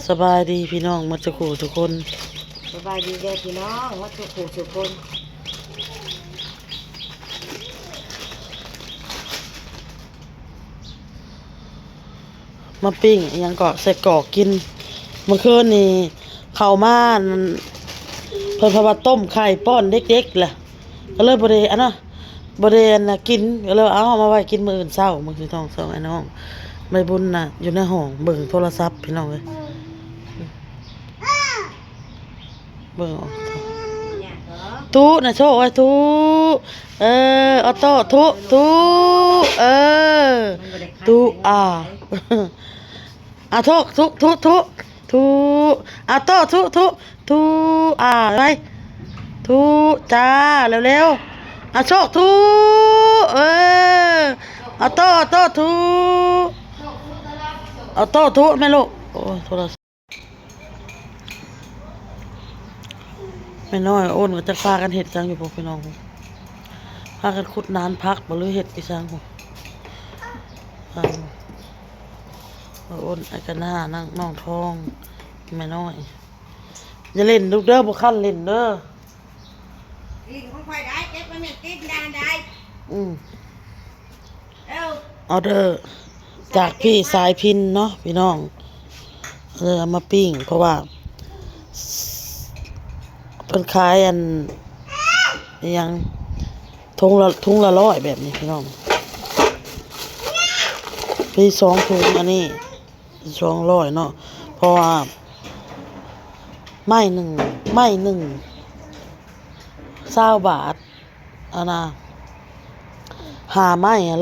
สบายดีพี่น้องมาจะขู่ทุกคนสบายดีเด้อพี่น้องวัดทุกผู้ทุกคนมาปิ้งยังเกาะใส่กรอกกินเมื่อคืนนี่ข้าวมาเพิ่นพาว่าต้มไข่ป้อนเด็กๆแหละก็เลยบ่ได้อันน่ะบ่ได้อันน่ะกินก็เลยเอามาไว้กินมื้ออื่นเช้ามื้อที่ท้อง2ไอ้น้องไม่บุญน่ะอยู่ในห้องเบิ่งโทรศัพท์พี่น้องเอ้ยเบิ่งออกทุน่ะโชว์ไว้ทุออโต้ทุเออทุทุโต้ทุไปทุจ้าเร็วโชคทุเออโต้ทุทุแม่ลูกโอ้โทรศัพท์ไม่น้อยโอนก็จะพากันเห็ดจังอยู่พวกพี่น้องพากันขุดนานพักบ่หรือเห็ดอีสังพวกโอนไอ้กันหน้านั่งน้องทองไม่น้อยอย่าเล่นลูกเด้อบ่คันเล่นเด้อกินของใครได้เก็บไว้ไม่กินได้เอาเด้อจากพี่สายพินเนาะพี่น้องเอามาปิ้งเพราะว่าเพิ่นขายอันยังทุงละ100แบบนี้พี่น้องพี่2 ถุงอันนี้200เนาะเพราะว่าไม้หนึ่ง20 บาทอันน่ะ5 ไม้100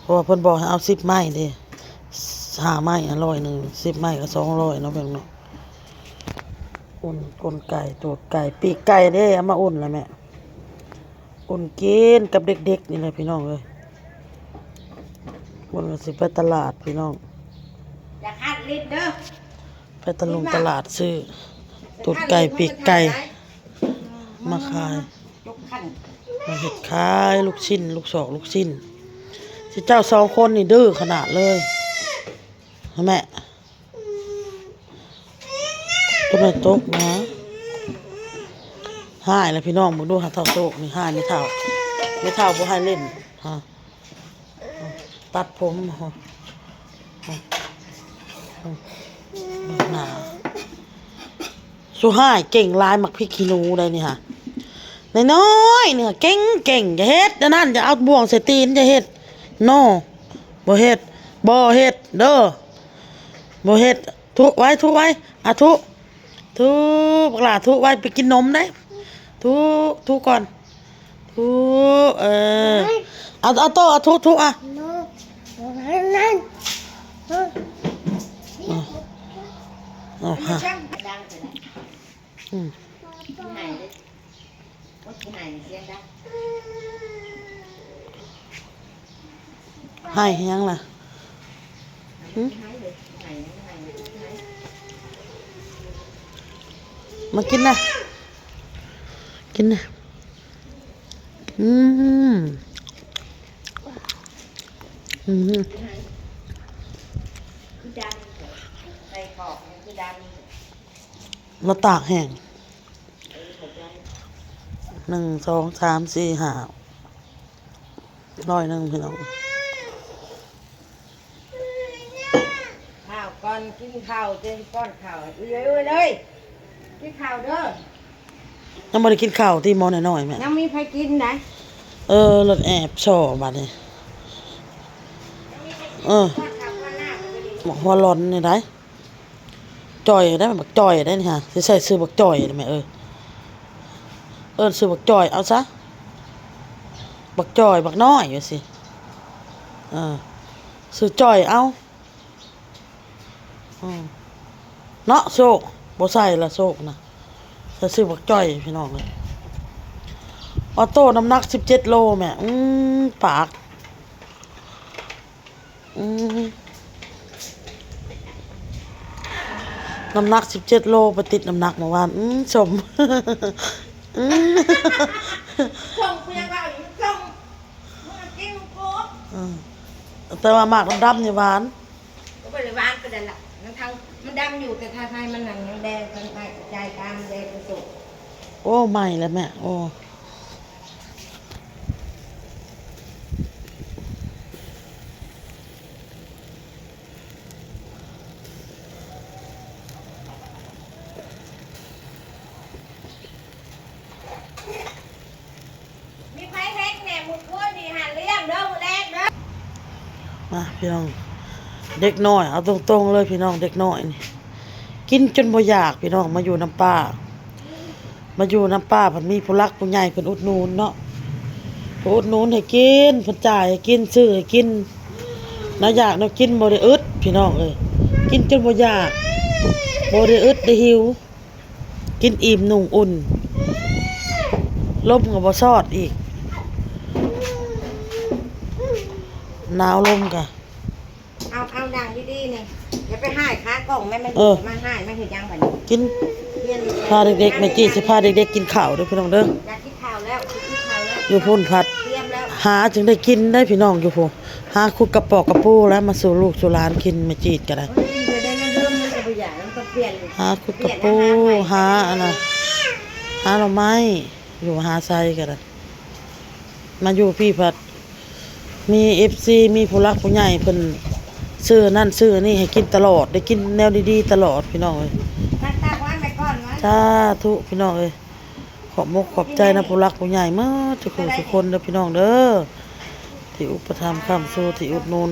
เพราะว่าเพิ่นบอกให้เอา10 ไม้เด้5 ไม้100 10 ไม้ก็200เนาะเพิ่นเนาะอุ่นกลไก่ตัวไก่ปีกไก่เด้เอามาอุ่นแล้วแม่อุ่นกินกับเด็กๆนี่แหละพี่น้องเอ้ยมันก็สิไปตลาดพี่น้องอย่าคัดลิ้นเด้อไปตลาดซื้อตูดไก่ปีกไก่มาขายมาเห็ดขายลูกชิ้นลูกชิ้นสิเจ้า2 คนนี่ดื้อขนาดเลยแม่ก็ไม่ตกนะหายแล้วพี่น้องมึงดูหาเท่าโตกนี่หายไม่เท่าบ่ให้เล่นฮะตัดผมหนาสุหายเก่งลายมักพริกขี้หนูได้นี่ฮะน้อยๆเนี่ยเก่งจะเฮ็ดนั่นจะเอาบ่วงใส่ตีนจะเฮ็ดโน่บ่เฮ็ดเด้อบ่เฮ็ดทุไว้ทุบักหลาทุไว้ไปกินนมได้ทุก่อนเอาโตทุอ่ะฮะให้ยังล่ะมากินนะเราตากแห้ง1 2 3 4 5 100พี่น้องข้าวก่อนกินข้าวเจนก้อนข้าวเลยกินข้าวเด้อยังไม่ได้กินข้าวที่มอน้อยๆแม่ยังมีใครกินไหนรถแอบช่อบัดนี้หัวร้อนนี่ได้จ่อยได้บักจ่อยได้นี่ฮะสิใส่ซื้อบักจ่อยได้ไหมซื้อบักจ่อยเอาซะบักจ่อยบักน้อยอยู่สิซื้อจ่อยเอาเนาะโชคบ่ใส่ละโชคนะจะซื้อบักจ่อยพี่น้องเลยออโต้น้ำหนัก17 โลแม่ปากน้ำหนัก17 โลไปติดน้ำหนักเมื่อวานชมส่งเพียงว่าส่งมึงกินกูแต่ว่ามากดำๆนี่หวานก็ไปเลยหวานก็ได้ละน้ มันทางมันดำอยู่แต่ทางไทยมันหนังยังแดงทางใจกลางแดงกระสุก โอ้ใหม่แล้วแม่โอ้มีไฟแห้งแหน่มุดก้นนี่หันเลี้ยงเด้อมือแรกเด้อ มาพี่น้องเด็กน้อยเอาตรงๆเลยพี่น้องเด็กน้อยนี่กินจนบ่อยากพี่น้องมาอยู่น้ำป้ามาอยู่น้ำป้าเพิ่นมีผู้รักผู้ใหญ่เพิ่นอุดหนุนเนาะเพิ่นอุดหนุนให้กินเพิ่นจ่ายให้กินซื้อให้กินน่าอยากเนาะกินบ่ได้อึดพี่น้องเอ้ยกินจนบ่อยากบ่ได้อึดได้หิวกินอิ่มนุ่งอุ่นลมก็บ่ซอดอีกหนาวลมกะ เอาดังดีๆนี่อย่าไปให้ค้ากล่องแม่ไม่มาให้ไม่เห็นยังแบบนี้ กิน เรียน พาเด็กๆแม่จี้สิพาเด็กๆกินข้าวเด้อพี่น้องเด้อ อยากกินข้าวแล้วกินข้าวแล้ว อยู่พุ่นพัด เตรียมแล้ว หาจึงได้กินได้พี่น้องอยู่พุ่นหาคุดกระปอกกระปูแล้วมาสู่ลูกสู่หลานกินแม่จีดก็ได้ มันกินไปได้เริ่มมันจะไปอย่างมันต้องเปลี่ยน หาคุดกระปูหาอันน่ะหาหน่อไม้อยู่หาไซก็ได้มาอยู่พี่พัดมี FC มีผู้รักผู้ใหญ่เพิ่นซื้อนั่นซื้อนี่ให้กินตลอดได้กินแนวดีๆตลอดพี่น้องเอ้ย ตั้งไว้ไปก่อนวะ สาธุพี่น้องเอ้ยขอบมกขอบใจนะผู้รักผู้ใหญ่มากทุกคนทุกคนเด้อพี่น้องเด้อที่อุปถัมภ์ค้ำสู้ที่อุดหนุน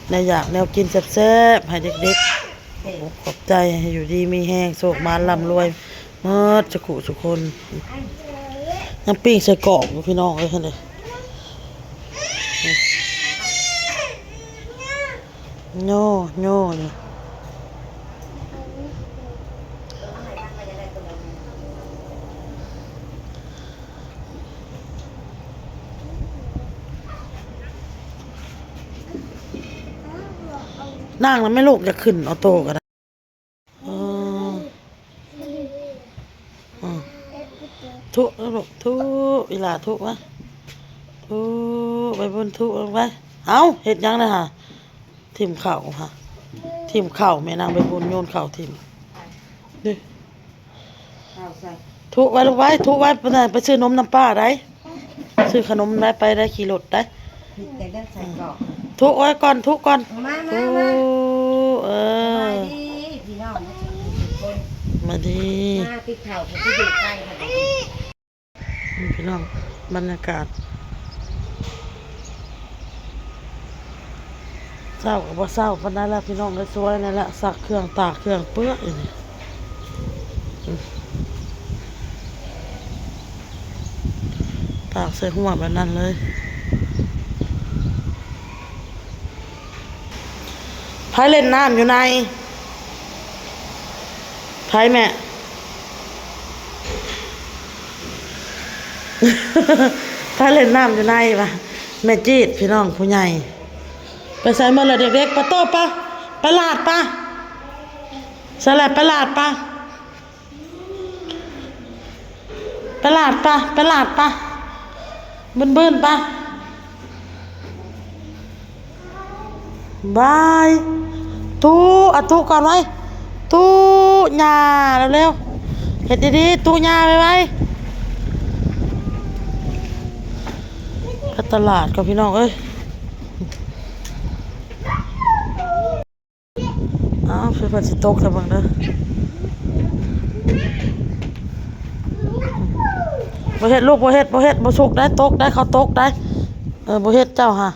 ในอยากแนวกินแซ่บๆให้เด็กๆขอบมกขอบใจให้อยู่ดีมีแห้งโชคมานร่ำรวยเมื่อทุกคนยังปิ้งใส่กรอกอยู่พี่น้องเอ้ยคั่นเด้โย่โย่นี่นั่งแล้วไม่ลูกจะขึ้นออโต้ก็ได้เออทุแล้วลูกทุอีหลาทุวะทุไปบนทุลงไปเอาเฮ็ดหยังนะฮะทิ่มเข่าฮะทิ่มเข่าแม่นางไปบนโยนเข่าทิ่มนี่ ข้าวใส่ ทุไว้ลูกไว้ทุไว้ไปซื้อนมน้ำป้าได้ซื้อขนมได้ไปได้ขี่รถได้ พริกแต่ได้ใส่กรอก ทุไว้ก่อนทุก่อน มา ทุเอ มา อ ดีพี่น้องคน มาดี มาติดข่าวผมก็อยู่ใกล้ค่ะ นี่พี่น้องบรรยากาศเศร้ากับว่าเศร้าปานนั้นละพี่น้องได้สวยนั่นแหละสักเครื่องตากเครื่องเปื้อนอยู่นี่ตากใส่หัวแบบนั้นเลยไผเล่นน้ำอยู่ในไผแม่ ไผเล่นน้ำอยู่ในปะแม่จีดพี่น้องผู้ใหญ่ไปใส่เมื่อไรเด็กๆปะโต้ปะไปลาดปะสลับไปลาดปะไปลาดปะไปลาดปะบึ้นๆปะบายตู้อะตู้ก่อนไว้ตู้หญ้าเร็วๆเฮ็ดดีๆตู้หญ้าไว้ตลาดกับพี่น้องเอ้ยอ้าวเพื่อนสิตกแต่บังเด้อบ่เฮ็ดลูกบ่เฮ็ดบ่สุกได้ตกได้เขาตกได้บ่เฮ็ดเจ้าฮะ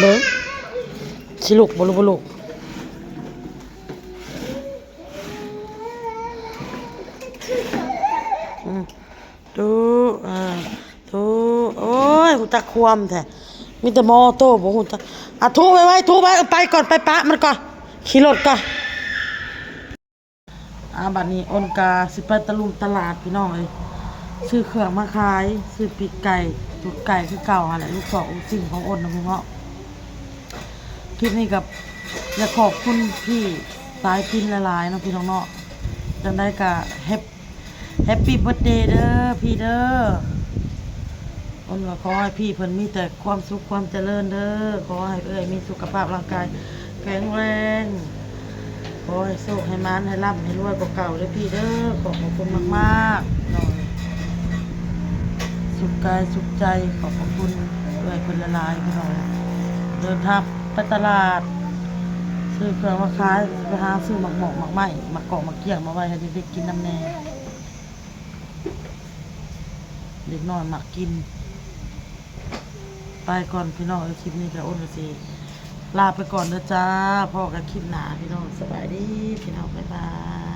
เบิ่งสิลูกบ่ลูกบ่ลูกดูดูโอ้ยหูจักความแท้มีแต่มอโต้บ่หูจักทุไว้ทุไว้เอาไปก่อนไปปะมันก่อนขี่รถก่อนบัดนี้อ้นกาสิไปตะลุมตลาดพี่น้องเอ้ยซื้อเครื่องมาขายซื้อปีกไก่ตูดไก่คือเก่าหั่นแหละลูกสองสิ่งของอ้นนะพี่น้องคลิปนี้กับอยากขอบคุณพี่สายกินหลายๆเนาะพี่น้องเนาะจังได้ก็แฮปปี้เบิร์ธเดย์เด้อพี่เด้อ อ้นก็ขอให้พี่เพิ่นมีแต่ความสุขความเจริญเด้อขอให้เอ้ยมีสุขภาพร่างกายแข็งแรงขอให้โชคให้มานให้ร่ำให้รวยกว่าเก่าเด้อพี่เด้อขอบคุณมากๆหน่อยสุขกายสุขใจขอบคุณเอ้ยเพิ่นละลายพี่น้อยเดินทางไปตลาดซื้อเครื่องมาขายไปหาซื้อหมักหมอกหมักไหม้หมักเกาะหมักเกี้ยงมาไว้ให้เด็กๆกินน้ำแน่เด็กน้อยหมักกินไปก่อนพี่น้องคลิปนี้ก็อ้นก็สิลาไปก่อนเด้อจ้าพ่อกับคลิปหนาพี่น้องสบายดีพี่น้องบ๊ายบาย